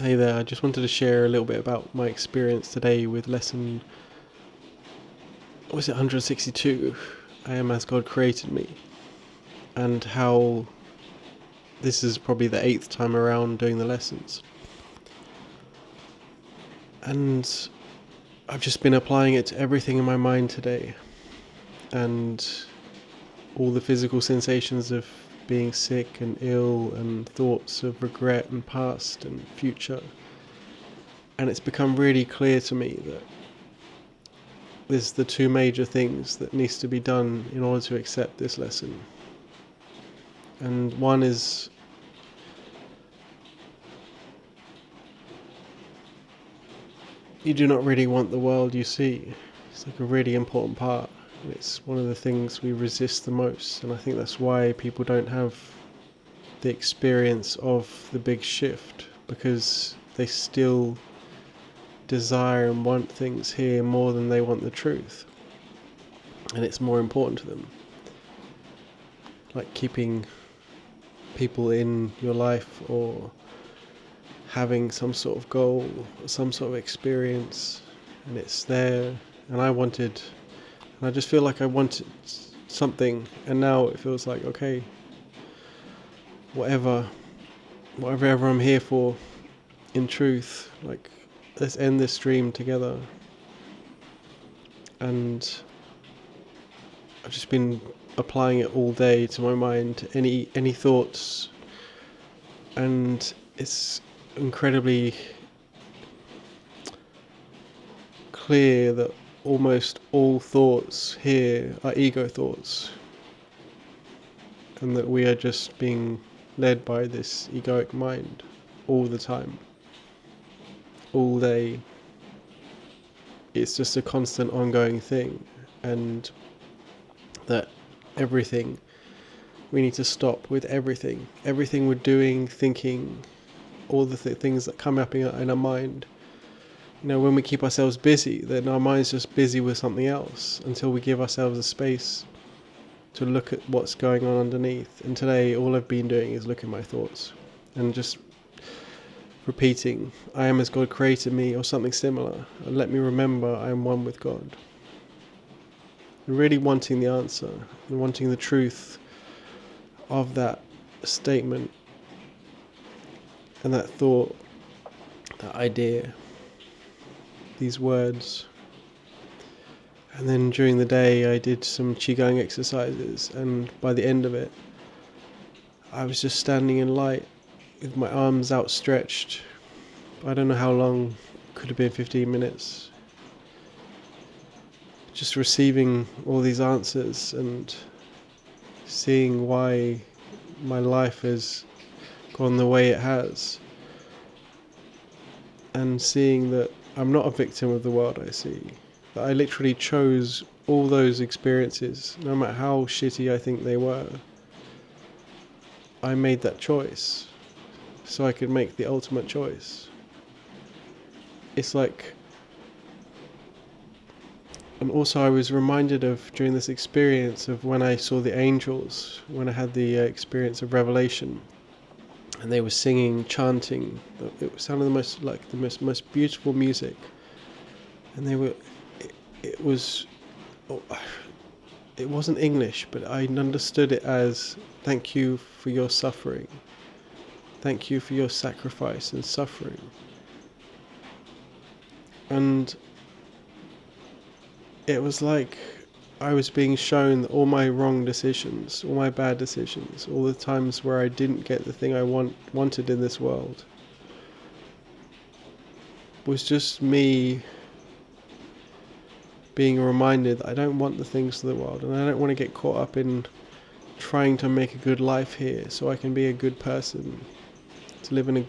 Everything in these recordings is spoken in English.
Hey there, I just wanted to share a little bit about my experience today with lesson, was it 162? I am as God created me, and how this is probably the eighth time around doing the lessons. And I've just been applying it to everything in my mind today, and all the physical sensations of being sick and ill, and thoughts of regret and past and future. And it's become really clear to me that there's the two major things that needs to be done in order to accept this lesson. And one is you do not really want the world you see. It's like a really important part. It's one of the things we resist the most, and I think that's why people don't have the experience of the big shift, because they still desire and want things here more than they want the truth, and it's more important to them. Like keeping people in your life, or having some sort of goal, some sort of experience, and it's there. And I just feel like I wanted something, and now it feels like, okay, whatever I'm here for, in truth, like, let's end this stream together. And I've just been applying it all day to my mind, any thoughts, and it's incredibly clear that almost all thoughts here are ego thoughts, and that we are just being led by this egoic mind all the time, all day. It's just a constant ongoing thing, and that everything, we need to stop with everything we're doing, thinking, all the things that come up in our mind. When we keep ourselves busy, then our mind's just busy with something else until we give ourselves a space to look at what's going on underneath. And today, all I've been doing is looking at my thoughts and just repeating, I am as God created me, or something similar. And let me remember I am one with God. And really wanting the answer, and wanting the truth of that statement and that thought, that idea, these words. And then during the day I did some qigong exercises, and by the end of it I was just standing in light with my arms outstretched. I don't know how long, could have been 15 minutes, just receiving all these answers and seeing why my life has gone the way it has, and seeing that I'm not a victim of the world I see, that I literally chose all those experiences, no matter how shitty I think they were. I made that choice so I could make the ultimate choice. It's like, and also I was reminded of, during this experience, of when I saw the angels, when I had the experience of revelation, and they were singing, chanting. It sounded the most beautiful music, and it was, it wasn't English, but I understood it as, thank you for your suffering, thank you for your sacrifice and suffering. And it was like I was being shown that all my wrong decisions, all my bad decisions, all the times where I didn't get the thing I wanted in this world, was just me being reminded that I don't want the things of the world, and I don't want to get caught up in trying to make a good life here so I can be a good person, to live a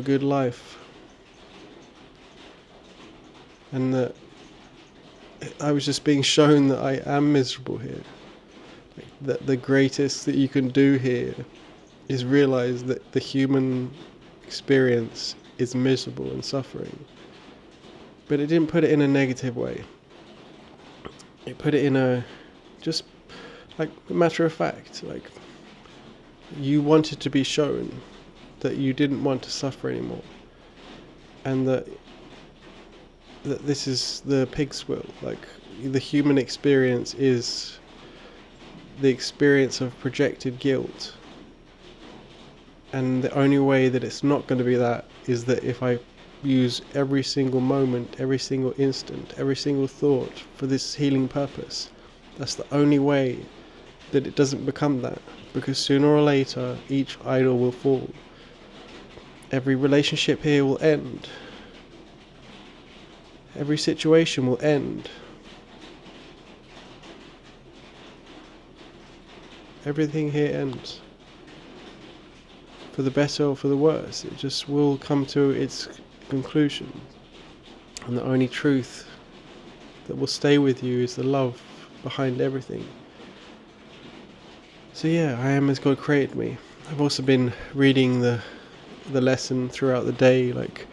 good life. And that I was just being shown that I am miserable here. That the greatest that you can do here is realize that the human experience is miserable and suffering. But it didn't put it in a negative way. It put it in a, just like, a matter of fact. Like, you wanted to be shown that you didn't want to suffer anymore, and that this is the pig's will. Like, the human experience is the experience of projected guilt, and the only way that it's not going to be that is that if I use every single moment, every single instant, every single thought for this healing purpose. That's the only way that it doesn't become that, because sooner or later each idol will fall. Every relationship here will end. Every situation will end. Everything here ends. For the better or for the worse, it just will come to its conclusion. And the only truth that will stay with you is the love behind everything. So yeah, I am as God created me. I've also been reading the lesson throughout the day, like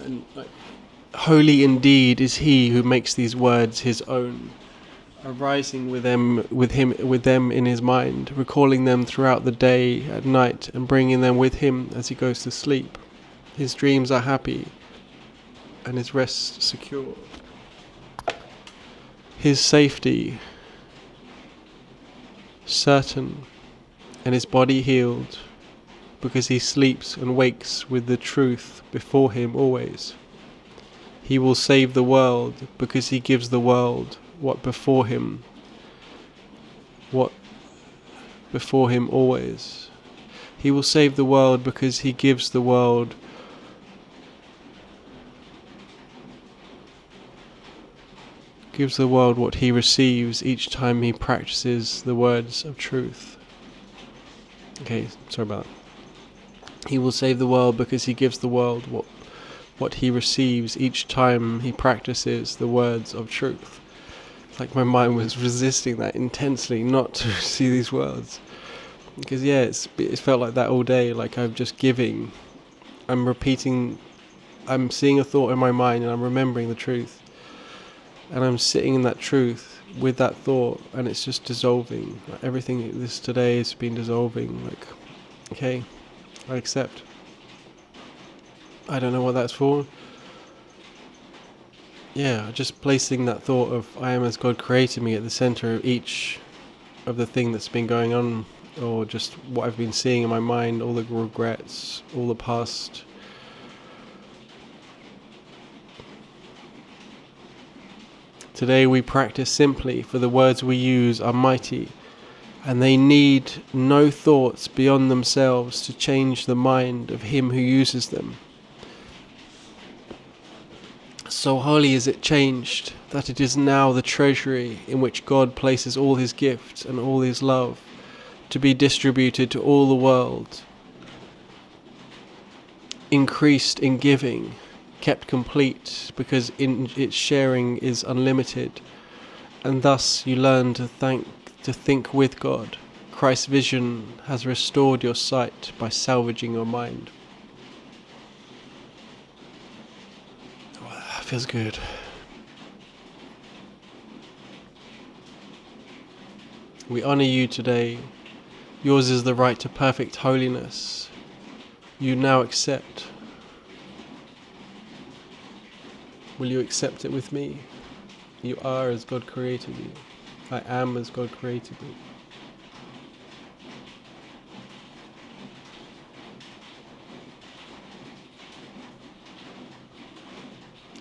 and like, holy indeed is he who makes these words his own, arising with them in his mind, recalling them throughout the day, at night, and bringing them with him as he goes to sleep. His dreams are happy, and his rest secure. His safety certain, and his body healed, because he sleeps and wakes with the truth before him always. He will save the world, because he gives the world what before him always. He will save the world because he gives the world what he receives each time he practices the words of truth. Okay, sorry about that. He will save the world because he gives the world what he receives each time he practices the words of truth. It's like my mind was resisting that intensely, not to see these words. Because yeah, it felt like that all day, like I'm just giving. I'm repeating, I'm seeing a thought in my mind and I'm remembering the truth. And I'm sitting in that truth with that thought, and it's just dissolving. Like everything this today has been dissolving. Like, okay, I accept. I don't know what that's for. Yeah, just placing that thought of I am as God created me at the center of each of the thing that's been going on, or just what I've been seeing in my mind, all the regrets, all the past. Today we practice simply, for the words we use are mighty, and they need no thoughts beyond themselves to change the mind of him who uses them. So wholly is it changed, that it is now the treasury in which God places all his gifts and all his love, to be distributed to all the world, increased in giving, kept complete, because in its sharing is unlimited, and thus you learn to think with God. Christ's vision has restored your sight by salvaging your mind. Oh, that feels good. We honor you today. Yours is the right to perfect holiness. You now accept. Will you accept it with me? You are as God created you. I am as God created me.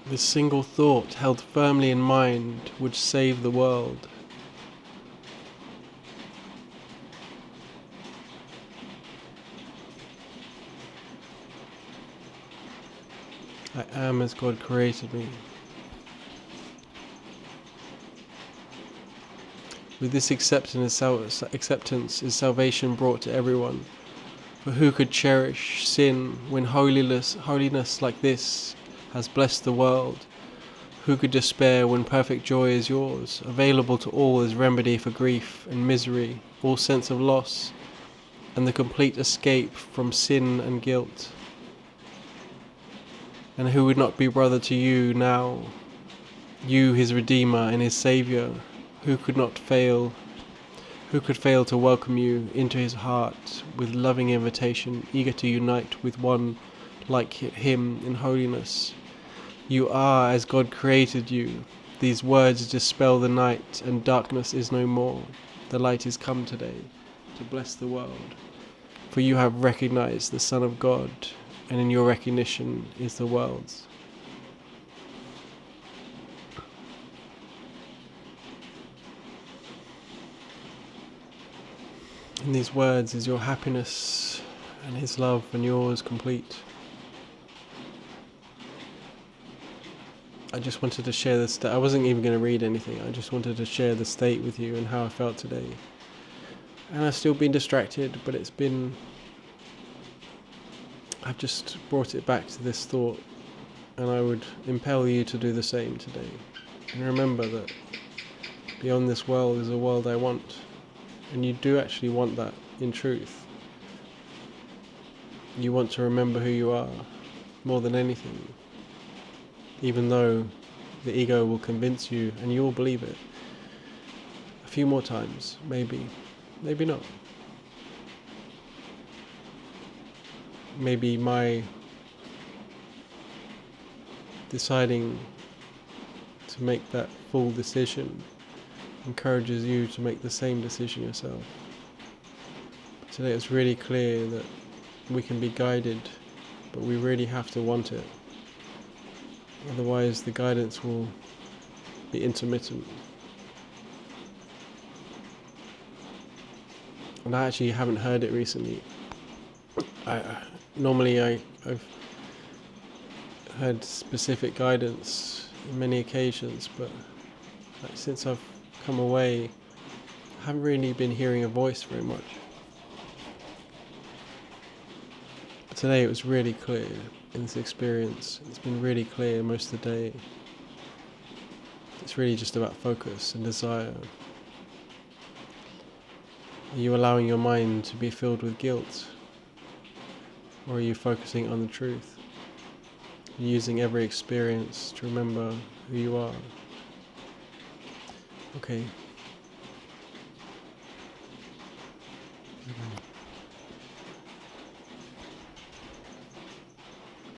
This single thought held firmly in mind would save the world. I am as God created me. With this acceptance is salvation brought to everyone. For who could cherish sin when holiness like this has blessed the world? Who could despair when perfect joy is yours, available to all as remedy for grief and misery, all sense of loss, and the complete escape from sin and guilt? And who would not be brother to you now, you his Redeemer and his Saviour, Who could not fail? Who could fail to welcome you into his heart with loving invitation, eager to unite with one like him in holiness? You are as God created you. These words dispel the night, and darkness is no more. The light is come today to bless the world. For you have recognized the Son of God, and in your recognition is the world's. In these words is your happiness and his love and yours complete. I just wanted to share this. I wasn't even going to read anything. I just wanted to share the state with you and how I felt today. And I've still been distracted, but I've just brought it back to this thought, and I would impel you to do the same today. And remember that beyond this world is a world I want. And you do actually want that in truth. You want to remember who you are more than anything. Even though the ego will convince you and you will believe it a few more times, maybe not. Maybe my deciding to make that full decision encourages you to make the same decision yourself. Today it's really clear that we can be guided, but we really have to want it. Otherwise the guidance will be intermittent. And I actually haven't heard it recently. Normally I've heard specific guidance on many occasions, but since I've come away, I haven't really been hearing a voice very much. But today it was really clear in this experience. It's been really clear most of the day. It's really just about focus and desire. Are you allowing your mind to be filled with guilt? Or are you focusing on the truth? Using every experience to remember who you are. Okay.